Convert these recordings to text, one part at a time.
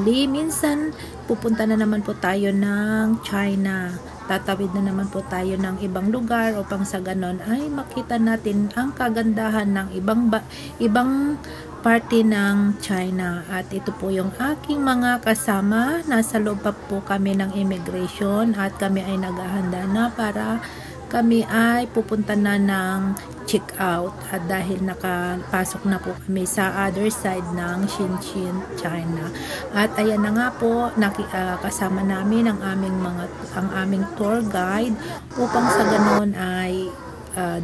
Italy. Minsan pupunta na naman po tayo ng China. Tatawid na naman po tayo ng ibang lugar upang sa ganon ay makita natin ang kagandahan ng ibang parte ng China. At ito po yung aking mga kasama. Nasa loob pa po kami ng immigration at kami ay naghahanda na para kami ay pupunta na ng check out, at dahil nakapasok na po kami sa other side ng Shenzhen, China. At ayan na nga po, kasama namin ang aming tour guide upang sa ganon ay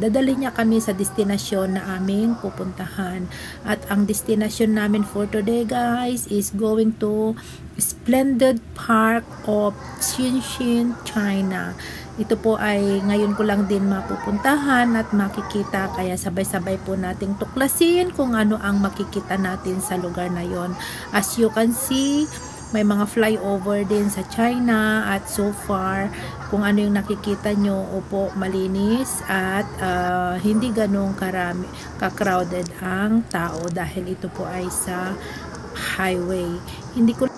dadalhin niya kami sa destinasyon na aming pupuntahan. At ang destinasyon namin for today, guys, is going to Splendid Park of Shenzhen, China. Ito po ay ngayon ko lang din mapupuntahan at makikita, kaya sabay-sabay po nating tuklasin kung ano ang makikita natin sa lugar na yon. As you can see, may mga flyover din sa China, at so far kung ano yung nakikita nyo, opo, malinis at hindi ganong ka-crowded ang tao dahil ito po ay sa highway. Hindi ko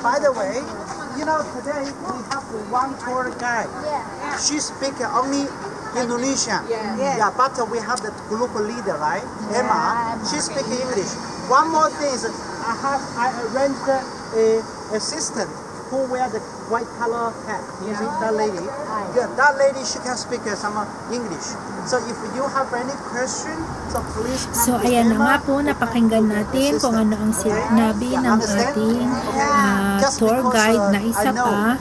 by the way, you know, today we have one tour guide. She speaks only Indonesian. Yeah, but we have the group leader, right? Emma. She speaks English. One more thing is, I arranged a assistant who wear the white color hat. You see that lady? Yeah, that lady, she can speak some English. So if you have any question, so please come. So ayan na nga po, napakinggan natin kung ano ang sinabi ng ating tour guide na isa pa.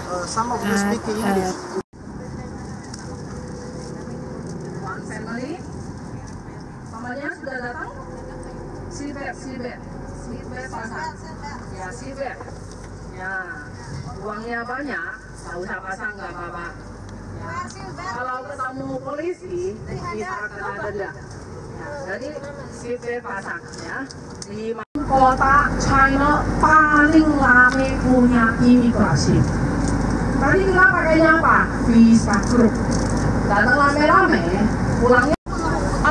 Family, mamanya sudah datang? Silver pasang. Ya, silver. Ya, uangnya banyak, tak usah pasang, nggak apa-apa. Ya. Kalau ketemu polisi, kita kena denda. Ya, jadi silver pasang, ya. Di kota China paling rame punya imigrasi. Tadi kita pakainya apa? Visa group. Datang rame-rame, pulangnya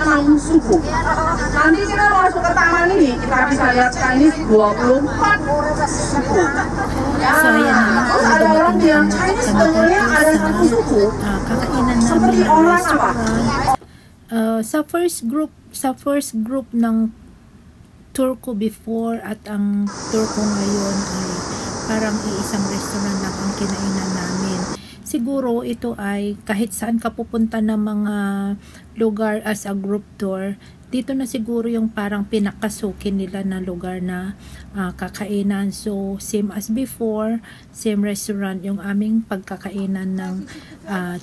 6 suku. Nanti kita masuk ke taman ini, kita bisa lihat Chinese 24 suku. Ya, terus ada orang yang Chinese sebenarnya ada satu suku. Seperti orang apa? Sa first group ng tour ko before at ang tour ko ngayon ay parang iisang restaurant lang ang kinainan namin. Siguro ito ay kahit saan ka pupunta ng mga lugar as a group tour, dito na siguro yung parang pinakasukin nila na lugar na kakainan. So same as before, same restaurant yung aming pagkakainan ng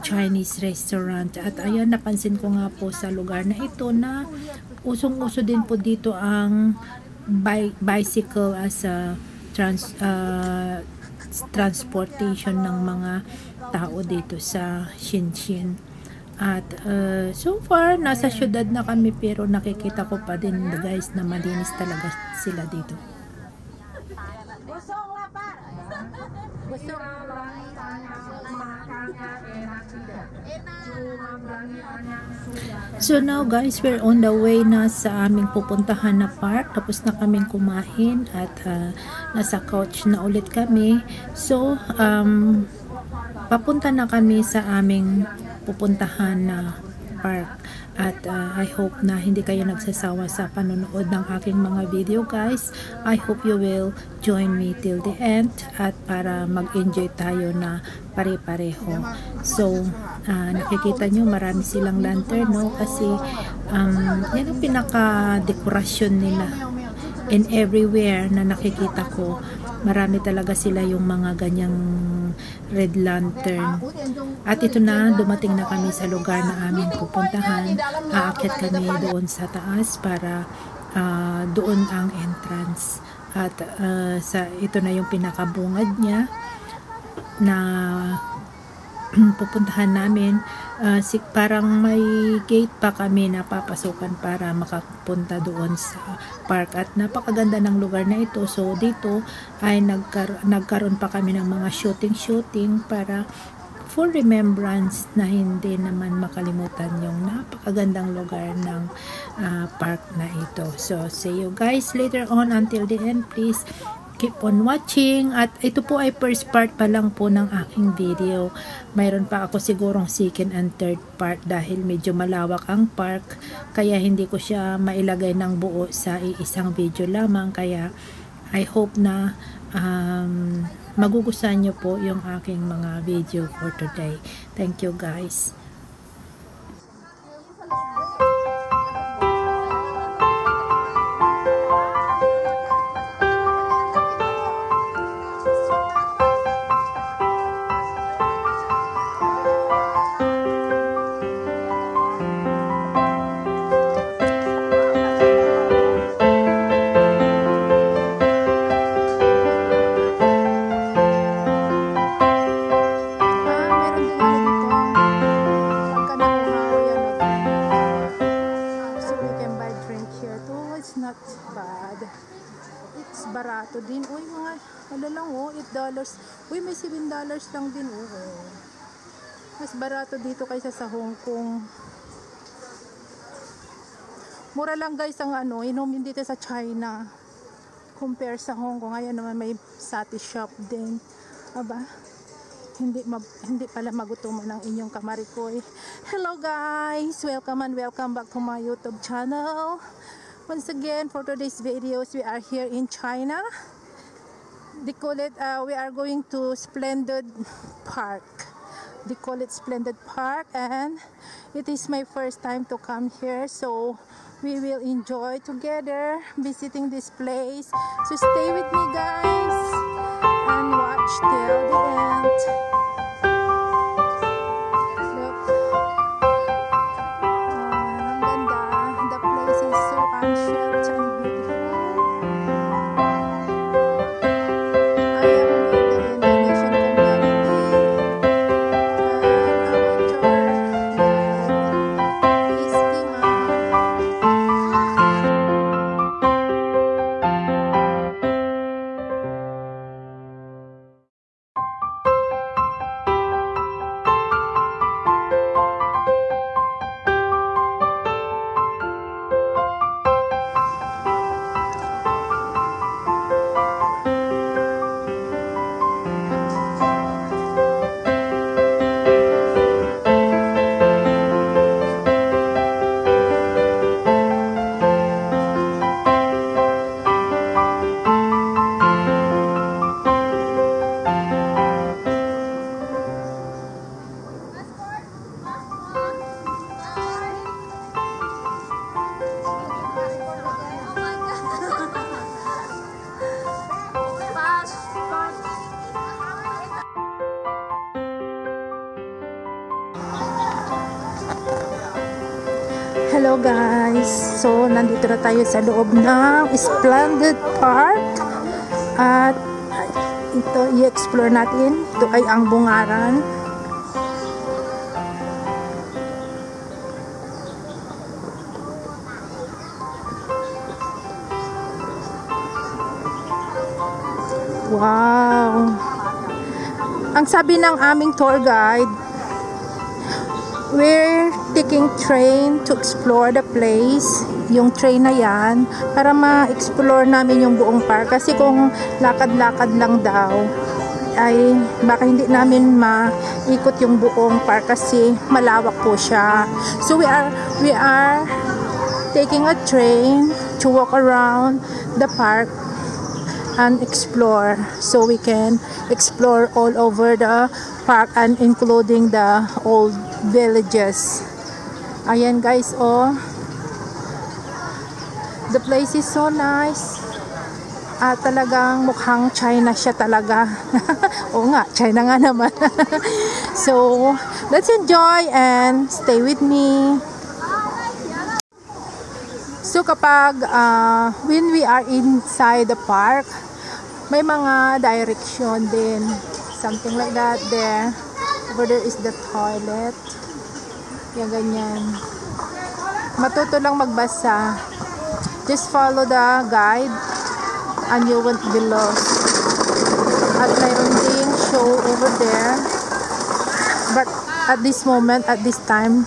Chinese restaurant. At ayan, napansin ko nga po sa lugar na ito na usong-uso din po dito ang bicycle as a transportation ng mga tao dito sa Shenzhen. At so far nasa syudad na kami, pero nakikita ko pa din, guys, na malinis talaga sila dito. So now, guys, we're on the way na sa aming pupuntahan na park. Tapos na kaming kumain at nasa couch na ulit kami. So papunta na kami sa aming pupuntahan na park. At I hope na hindi kayo nagsasawa sa panonood ng aking mga video, guys. I hope you will join me till the end at para mag-enjoy tayo na pare-pareho. So nakikita nyo marami silang lantern, no? Kasi yan ang pinaka-dekorasyon nila. And everywhere na nakikita ko, marami talaga sila yung mga ganyang red lantern. At ito na, dumating na kami sa lugar na aming pupuntahan. Aakyat kami doon sa taas para doon ang entrance. At ito na yung pinakabungad niya na pupuntahan namin. parang may gate pa kami na papasukan para makapunta doon sa park, at napakaganda ng lugar na ito. So dito ay nagkaroon pa kami ng mga shooting para for remembrance, na hindi naman makalimutan yung napakagandang lugar ng park na ito. So see you guys later on. Until the end, please keep on watching. At ito po ay first part pa lang po ng aking video. Mayroon pa ako sigurong second and third part dahil medyo malawak ang park, kaya hindi ko siya mailagay ng buo sa isang video lamang. Kaya I hope na magugustuhan nyo po yung aking mga video for today. Thank you guys. Barato din. Uy, mga ano lang oh, $8. Uy, may $7 lang din oh. Mas barato dito kaysa sa Hong Kong. Mura lang guys ang inumin dito sa China compare sa Hong Kong. Ayan naman may sati shop din. Aba, hindi pala magutuman ang inyong kamarikoy. Hello guys, welcome and welcome back to my YouTube channel. Once again, for today's videos, we are here in China. They call it, we are going to Splendid Park. They call it Splendid Park, and it is my first time to come here, so we will enjoy together visiting this place. So stay with me guys and watch till the end. Hello guys, so nandito na tayo sa loob ng Splendid Park at ito i-explore natin. Ito ay ang bungaran. Wow! Ang sabi ng aming tour guide, we're taking train to explore the place. Yung train na yan, para ma-explore namin yung buong park. Kasi kung lakad-lakad lang daw, ay baka hindi namin maikot yung buong park kasi malawak po siya. So we are taking a train to walk around the park and explore, so we can explore all over the park and including the old villages. Ayan guys, oh, the place is so nice. Talagang mukhang China siya talaga. Oo nga, China nga naman. So let's enjoy and stay with me. So kapag when we are inside the park, may mga direction din, something like that. There, over there is the toilet. Yan, ganyan. Matuto lang magbasa. Just follow the guide and you won't be lost. At mayroon ding show over there. But at this moment, at this time,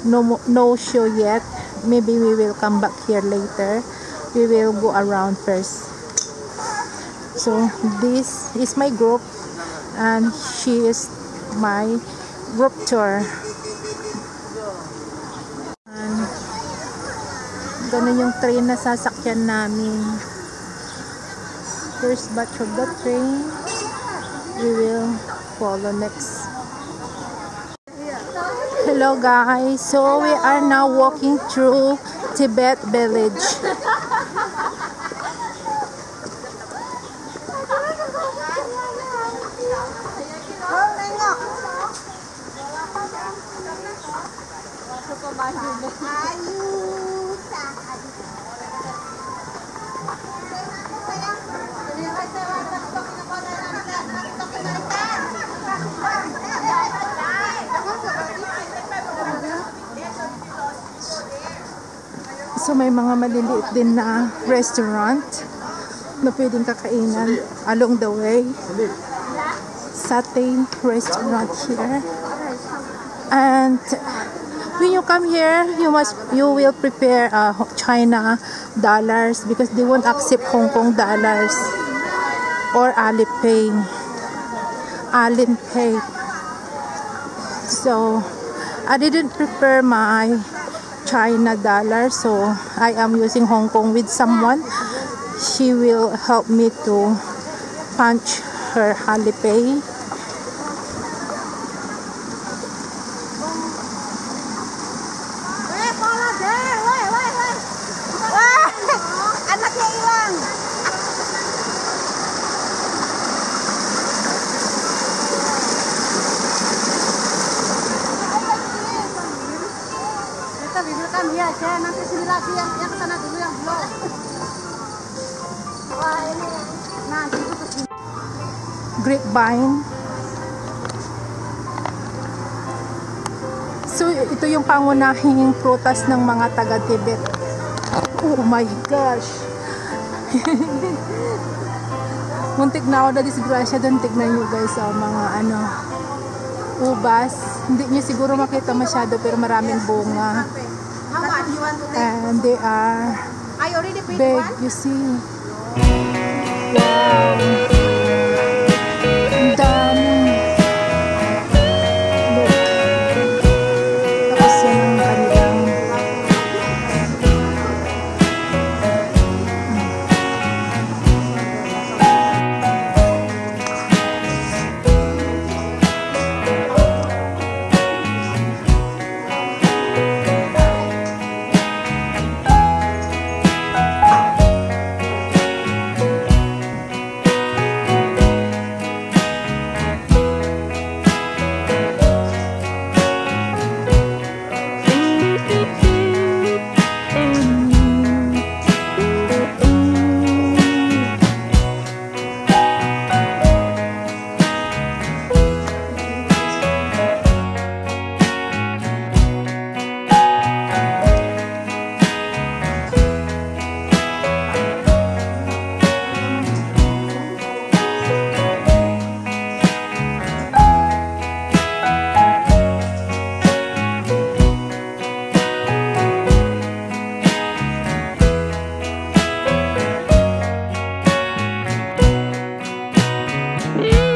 no show yet. Maybe we will come back here later. We will go around first. So this is my group and she is my group tour. And ganun yung train na sasakyan namin. First batch of the train, we will follow next. Hello guys, so we are now walking through Tibet village. So may mga maliliit din na restaurant na pwedeng kakainan along the way. Satay restaurant here. And when you come here, you will prepare China dollars because they won't accept Hong Kong dollars or Alipay. So I didn't prepare my China dollar, so I am using Hong Kong with someone. She will help me to punch her Alipay. Anaknya hilang. Kita bibirkan dia aja, nanti sini lagi yang kesana dulu yang belum. Wah ini nanti itu kesini. Grapevine. So ito yung pangunahing prutas ng mga taga-Tibet. Oh my gosh. Muntik na ako na disgrasya doon. Tignan nyo guys, mga ubas. Hindi nyo siguro makita masyado pero maraming bunga. And they are big, you see. Wow. Ang dami. Look. Tapos yan ang kanilang Yeah.